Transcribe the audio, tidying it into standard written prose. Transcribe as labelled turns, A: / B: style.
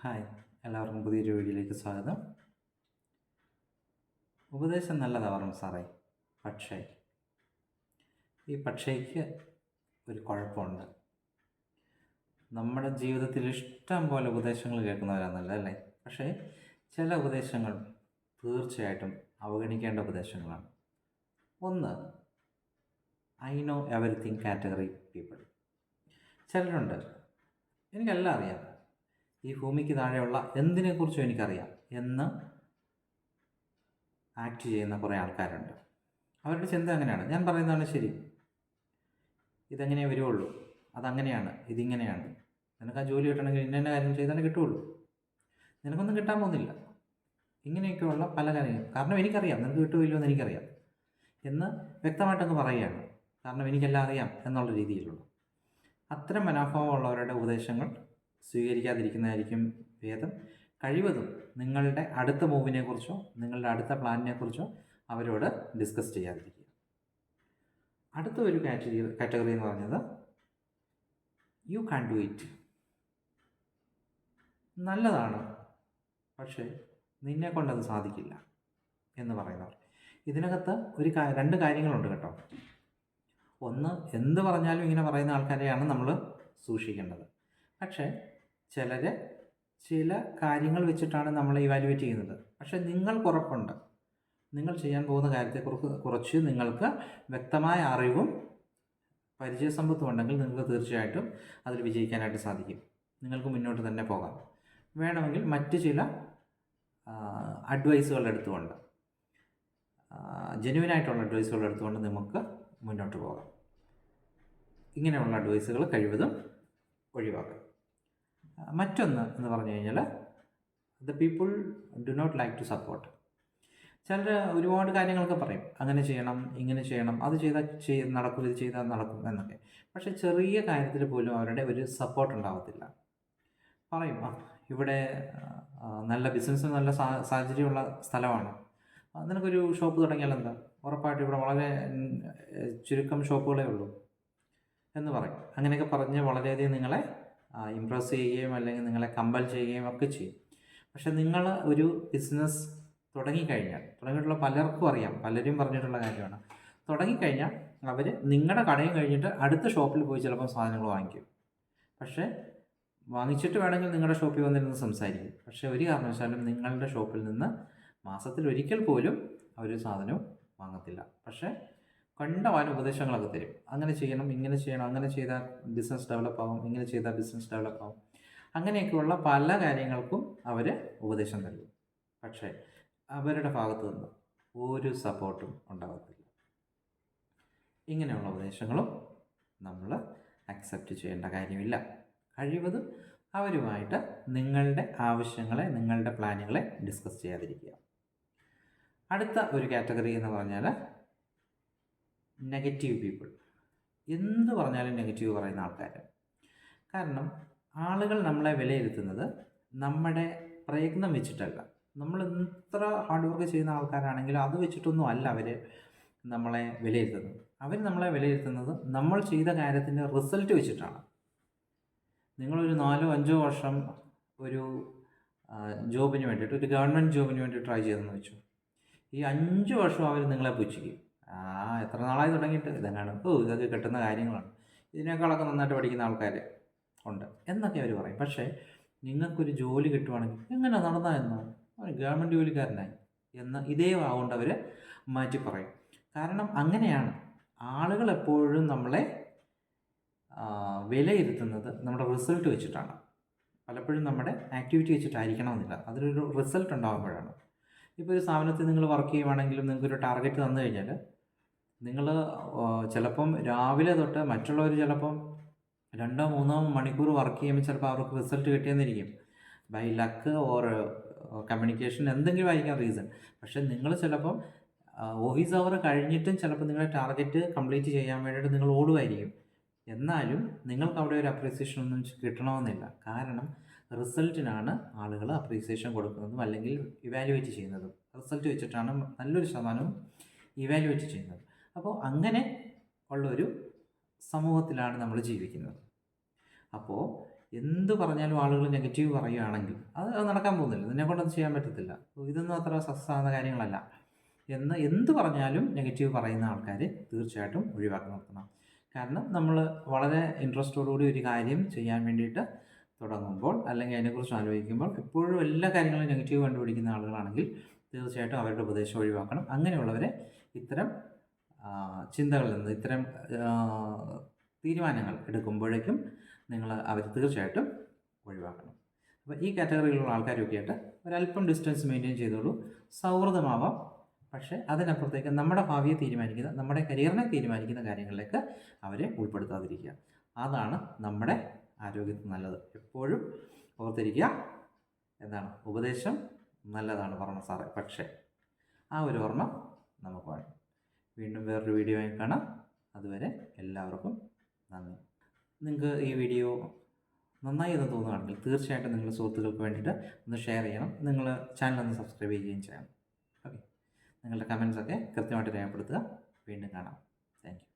A: Hi, എല്ലാവർക്കും പുതിയൊരു വീഡിയോയിലേക്ക് സ്വാഗതം. ഉപദേശം നല്ലതാവണം സാറേ, പക്ഷേ ഈ പക്ഷേക്ക് ഒരു കുഴപ്പമുണ്ട്. നമ്മുടെ ജീവിതത്തിൽ ഇഷ്ടം പോലെ ഉപദേശങ്ങൾ കേൾക്കുന്നവരാണല്ലോ അല്ലേ? പക്ഷേ ചില ഉപദേശങ്ങൾ തീർച്ചയായിട്ടും അവഗണിക്കേണ്ട ഉപദേശങ്ങളാണ്. ഒന്ന്, I know everything category people. ചിലരുണ്ട്, എനിക്കെല്ലാം അറിയാം, ഈ ഭൂമിക്ക് താഴെയുള്ള എന്തിനെക്കുറിച്ചും എനിക്കറിയാം എന്ന് ആക്ട് ചെയ്യുന്ന കുറേ ആൾക്കാരുണ്ട്. അവരുടെ ചിന്ത അങ്ങനെയാണ്, ഞാൻ പറയുന്നതാണ് ശരി, ഇതെങ്ങനെ വരുവുള്ളൂ, അതങ്ങനെയാണ്, ഇതിങ്ങനെയാണ്, നിനക്ക് ആ ജോലി കിട്ടണമെങ്കിൽ ഇന്ന കാര്യം ചെയ്താലേ കിട്ടുകയുള്ളൂ, നിനക്കൊന്നും കിട്ടാൻ പോകുന്നില്ല, ഇങ്ങനെയൊക്കെയുള്ള പല കാര്യങ്ങളും. കാരണം എനിക്കറിയാം നിനക്ക് കിട്ടുമില്ലോ എന്ന് എനിക്കറിയാം എന്ന് വ്യക്തമായിട്ടങ്ങ് പറയുകയാണ്. കാരണം എനിക്കെല്ലാം അറിയാം എന്നുള്ള രീതിയിലുള്ള അത്തരം മനോഭാവമുള്ളവരുടെ ഉപദേശങ്ങൾ സ്വീകരിക്കാതിരിക്കുന്നതായിരിക്കും ഭേദം. കഴിവതും നിങ്ങളുടെ അടുത്ത മൂവിനെക്കുറിച്ചോ നിങ്ങളുടെ അടുത്ത പ്ലാനിനെക്കുറിച്ചോ അവരോട് ഡിസ്കസ് ചെയ്യാതിരിക്കുക. അടുത്ത ഒരു കാറ്റഗറി എന്ന് പറഞ്ഞത് യു കാൻ ഡു ഇറ്റ്. നല്ലതാണ്, പക്ഷേ നിന്നെ കൊണ്ടത് സാധിക്കില്ല എന്ന് പറയുന്നവർ. ഇതിനകത്ത് രണ്ട് കാര്യങ്ങളുണ്ട് കേട്ടോ. ഒന്ന്, എന്ത് പറഞ്ഞാലും ഇങ്ങനെ പറയുന്ന ആൾക്കാരെയാണ് നമ്മൾ സൂക്ഷിക്കേണ്ടത്. പക്ഷേ ചില കാര്യങ്ങൾ വെച്ചിട്ടാണ് നമ്മൾ ഇവാലുവേറ്റ് ചെയ്യുന്നത്. പക്ഷേ നിങ്ങൾക്ക് ഉറപ്പുണ്ട്, നിങ്ങൾ ചെയ്യാൻ പോകുന്ന കാര്യത്തെക്കുറിച്ച് നിങ്ങൾക്ക് വ്യക്തമായ അറിവും പരിചയസമ്പത്തും ഉണ്ടെങ്കിൽ നിങ്ങൾക്ക് തീർച്ചയായിട്ടും അതിൽ വിജയിക്കാനായിട്ട് സാധിക്കും. നിങ്ങൾക്ക് മുന്നോട്ട് തന്നെ പോകാം. വേണമെങ്കിൽ മറ്റ് ചില അഡ്വൈസുകൾ എടുത്തുകൊണ്ട്, ജെന്യുവനായിട്ടുള്ള അഡ്വൈസുകൾ എടുത്തുകൊണ്ട് നമുക്ക് മുന്നോട്ട് പോകാം. ഇങ്ങനെയുള്ള അഡ്വൈസുകൾ കഴിവതും ഒഴിവാക്കാം. മറ്റൊന്ന് എന്ന് പറഞ്ഞു കഴിഞ്ഞാൽ, the people do not like to support. ചിലർ ഒരുപാട് കാര്യങ്ങളൊക്കെ പറയും, അങ്ങനെ ചെയ്യണം, ഇങ്ങനെ ചെയ്യണം, അത് ചെയ്താൽ നടക്കും, ഇത് ചെയ്താൽ നടക്കും എന്നൊക്കെ. പക്ഷേ ചെറിയ കാര്യത്തിൽ പോലും അവരുടെ ഒരു സപ്പോർട്ട് ഉണ്ടാകത്തില്ല. പറയും, ഇവിടെ നല്ല ബിസിനസ്സിന് നല്ല സാഹചര്യമുള്ള സ്ഥലമാണ്, നിനക്കൊരു ഷോപ്പ് തുടങ്ങിയാൽ എന്താ, ഉറപ്പായിട്ട് ഇവിടെ വളരെ ചുരുക്കം ഷോപ്പുകളേ ഉള്ളൂ എന്ന് പറയും. അങ്ങനെയൊക്കെ പറഞ്ഞ് വളരെയധികം നിങ്ങളെ ഇമ്പ്രസ് ചെയ്യുകയും അല്ലെങ്കിൽ നിങ്ങളെ കമ്പൽ ചെയ്യുകയും ഒക്കെ ചെയ്യും. പക്ഷെ നിങ്ങൾ ഒരു ബിസിനസ് തുടങ്ങിയിട്ടുള്ള പലർക്കും അറിയാം, പലരും പറഞ്ഞിട്ടുള്ള കാര്യമാണ്, തുടങ്ങിക്കഴിഞ്ഞാൽ അവർ നിങ്ങളുടെ കടയും കഴിഞ്ഞിട്ട് അടുത്ത ഷോപ്പിൽ പോയി ചിലപ്പോൾ സാധനങ്ങൾ വാങ്ങിക്കും. പക്ഷേ വാങ്ങിച്ചിട്ട് വേണമെങ്കിൽ നിങ്ങളുടെ ഷോപ്പിൽ വന്നിരുന്ന് സംസാരിക്കും. പക്ഷേ ഒരു കാരണവശാലും നിങ്ങളുടെ ഷോപ്പിൽ നിന്ന് മാസത്തിൽ ഒരിക്കൽ പോലും അവർ സാധനവും വാങ്ങത്തില്ല. പക്ഷേ കണ്ടവാനും ഉപദേശങ്ങളൊക്കെ തരും, അങ്ങനെ ചെയ്യണം, ഇങ്ങനെ ചെയ്യണം, അങ്ങനെ ചെയ്താൽ ബിസിനസ് ഡെവലപ്പ് ആവും, ഇങ്ങനെ ചെയ്താൽ ബിസിനസ് ഡെവലപ്പ് ആവും, അങ്ങനെയൊക്കെയുള്ള പല കാര്യങ്ങൾക്കും അവർ ഉപദേശം തരും. പക്ഷേ അവരുടെ ഭാഗത്തു നിന്ന് ഒരു സപ്പോർട്ടും ഉണ്ടാകത്തില്ല. ഇങ്ങനെയുള്ള ഉപദേശങ്ങളും നമ്മൾ അക്സെപ്റ്റ് ചെയ്യേണ്ട കാര്യമില്ല. കഴിവതും അവരുമായിട്ട് നിങ്ങളുടെ ആവശ്യങ്ങളെ, നിങ്ങളുടെ പ്ലാനുകളെ ഡിസ്കസ് ചെയ്യാതിരിക്കുക. അടുത്ത ഒരു കാറ്റഗറി എന്ന് പറഞ്ഞാൽ നെഗറ്റീവ് പീപ്പിൾ. എന്ത് പറഞ്ഞാലും നെഗറ്റീവ് പറയുന്ന ആൾക്കാർ. കാരണം ആളുകൾ നമ്മളെ വിലയിരുത്തുന്നത് നമ്മുടെ പ്രയത്നം വെച്ചിട്ടല്ല. നമ്മൾ എത്ര ഹാർഡ് വർക്ക് ചെയ്യുന്ന ആൾക്കാരാണെങ്കിലും അത് വെച്ചിട്ടൊന്നും അല്ല അവർ നമ്മളെ വിലയിരുത്തുന്നത്. അവർ നമ്മളെ വിലയിരുത്തുന്നത് നമ്മൾ ചെയ്ത കാര്യത്തിൻ്റെ റിസൾട്ട് വെച്ചിട്ടാണ്. നിങ്ങളൊരു 4-5 വർഷം ഒരു ജോബിന് വേണ്ടിയിട്ട്, ഒരു ഗവൺമെൻറ് ജോബിന് വേണ്ടി ട്രൈ ചെയ്തെന്ന് വെച്ചു. ഈ 5 വർഷം അവർ നിങ്ങളെ പുച്ഛിക്കും. എത്ര നാളായി തുടങ്ങിയിട്ട്, ഇതെങ്ങാണ്, ഇതൊക്കെ കിട്ടുന്ന കാര്യങ്ങളാണ്, ഇതിനേക്കാളൊക്കെ നന്നായിട്ട് പഠിക്കുന്ന ആൾക്കാർ ഉണ്ട് എന്നൊക്കെ അവർ പറയും. പക്ഷേ നിങ്ങൾക്കൊരു ജോലി കിട്ടുവാണെങ്കിൽ എങ്ങനെ നടന്നതെന്നോ, ഗവൺമെൻറ് ജോലിക്കാരനായി എന്ന് ഇതേ ആവുകൊണ്ട് അവർ മാറ്റി പറയും. കാരണം അങ്ങനെയാണ് ആളുകൾ എപ്പോഴും നമ്മളെ വിലയിരുത്തുന്നത് നമ്മുടെ റിസൾട്ട് വെച്ചിട്ടാണ്. പലപ്പോഴും നമ്മുടെ ആക്ടിവിറ്റി വെച്ചിട്ടായിരിക്കണമെന്നില്ല, അതിലൊരു റിസൾട്ട് ഉണ്ടാകുമ്പോഴാണ്. ഇപ്പോൾ ഒരു സ്ഥാപനത്തിൽ നിങ്ങൾ വർക്ക് ചെയ്യുവാണെങ്കിലും നിങ്ങൾക്കൊരു ടാർഗറ്റ് തന്നു കഴിഞ്ഞാൽ നിങ്ങൾ ചിലപ്പം രാവിലെ തൊട്ട് മറ്റുള്ളവർ ചിലപ്പം 2-3 മണിക്കൂർ വർക്ക് ചെയ്യുമ്പോൾ ചിലപ്പോൾ അവർക്ക് റിസൾട്ട് കിട്ടിയെന്നിരിക്കും. ബൈ ലക്ക് ഓർ കമ്മ്യൂണിക്കേഷൻ എന്തെങ്കിലും ആയിരിക്കാം റീസൺ. പക്ഷേ നിങ്ങൾ ചിലപ്പം ഓഫീസ് അവർ കഴിഞ്ഞിട്ടും ചിലപ്പോൾ നിങ്ങളുടെ ടാർഗറ്റ് കംപ്ലീറ്റ് ചെയ്യാൻ വേണ്ടിയിട്ട് നിങ്ങൾ ഓടുമായിരിക്കും. എന്നാലും നിങ്ങൾക്ക് അവിടെ ഒരു അപ്രീസിയേഷൻ ഒന്നും കിട്ടണമെന്നില്ല. കാരണം റിസൾട്ടിനാണ് ആളുകൾ അപ്രീസിയേഷൻ കൊടുക്കുന്നതും അല്ലെങ്കിൽ ഇവാലുവേറ്റ് ചെയ്യുന്നതും. റിസൾട്ട് വെച്ചിട്ടാണ് നല്ലൊരു ശതമാനവും ഇവാലുവേറ്റ് ചെയ്യുന്നത്. അപ്പോൾ അങ്ങനെ ഉള്ളൊരു സമൂഹത്തിലാണ് നമ്മൾ ജീവിക്കുന്നത്. അപ്പോൾ എന്ത് പറഞ്ഞാലും ആളുകൾ നെഗറ്റീവ് പറയുകയാണെങ്കിൽ അത് നടക്കാൻ പോകുന്നില്ല, നിന്നെക്കൊണ്ടത് ചെയ്യാൻ പറ്റത്തില്ല, ഇതൊന്നും അത്ര സക്സസ് ആകുന്ന കാര്യങ്ങളല്ല. എന്ത് പറഞ്ഞാലും നെഗറ്റീവ് പറയുന്ന ആൾക്കാർ തീർച്ചയായിട്ടും ഒഴിവാക്കി നിർത്തണം. കാരണം നമ്മൾ വളരെ ഇൻട്രസ്റ്റോടുകൂടി ഒരു കാര്യം ചെയ്യാൻ വേണ്ടിയിട്ട് തുടങ്ങുമ്പോൾ അല്ലെങ്കിൽ അതിനെക്കുറിച്ച് ആലോചിക്കുമ്പോൾ എപ്പോഴും എല്ലാ കാര്യങ്ങളും നെഗറ്റീവ് കണ്ടുപിടിക്കുന്ന ആളുകളാണെങ്കിൽ തീർച്ചയായിട്ടും അവരുടെ ഉപദേശം ഒഴിവാക്കണം. അങ്ങനെയുള്ളവരെ ഇത്തരം ചിന്തകളിൽ നിന്ന്, ഇത്തരം തീരുമാനങ്ങൾ എടുക്കുമ്പോഴേക്കും അവർ തീർച്ചയായിട്ടും ഒഴിവാക്കണം. അപ്പോൾ ഈ കാറ്റഗറിയിലുള്ള ആൾക്കാരൊക്കെ ആയിട്ട് ഒരല്പം ഡിസ്റ്റൻസ് മെയിൻറ്റെയിൻ ചെയ്തോളൂ. സൗഹൃദമാവാം, പക്ഷേ അതിനപ്പുറത്തേക്ക് നമ്മുടെ ഭാവിയെ തീരുമാനിക്കുന്ന, നമ്മുടെ കരിയറിനെ തീരുമാനിക്കുന്ന കാര്യങ്ങളിലേക്ക് അവരെ ഉൾപ്പെടുത്താതിരിക്കുക. അതാണ് നമ്മുടെ ആരോഗ്യത്തിന് നല്ലത്. എപ്പോഴും ഓർത്തിരിക്കുക, എന്താണ്, ഉപദേശം നല്ലതാണ് പറഞ്ഞ സാറേ, പക്ഷേ ആ ഒരു ഓർമ്മ നമുക്ക് വേണം. വീണ്ടും വേറൊരു വീഡിയോ ആയി കാണാം. അതുവരെ എല്ലാവർക്കും നന്ദി. നിങ്ങൾക്ക് ഈ വീഡിയോ നന്നായി എന്ന് തോന്നുകയാണെങ്കിൽ തീർച്ചയായിട്ടും നിങ്ങൾ സുഹൃത്തുക്കൾക്ക് വേണ്ടിയിട്ട് ഒന്ന് ഷെയർ ചെയ്യണം. നിങ്ങൾ ചാനലൊന്ന് സബ്സ്ക്രൈബ് ചെയ്യുകയും ചെയ്യണം. ഓക്കെ, നിങ്ങളുടെ കമൻസൊക്കെ കൃത്യമായിട്ട് രേഖപ്പെടുത്തുക. വീണ്ടും കാണാം. Thank you.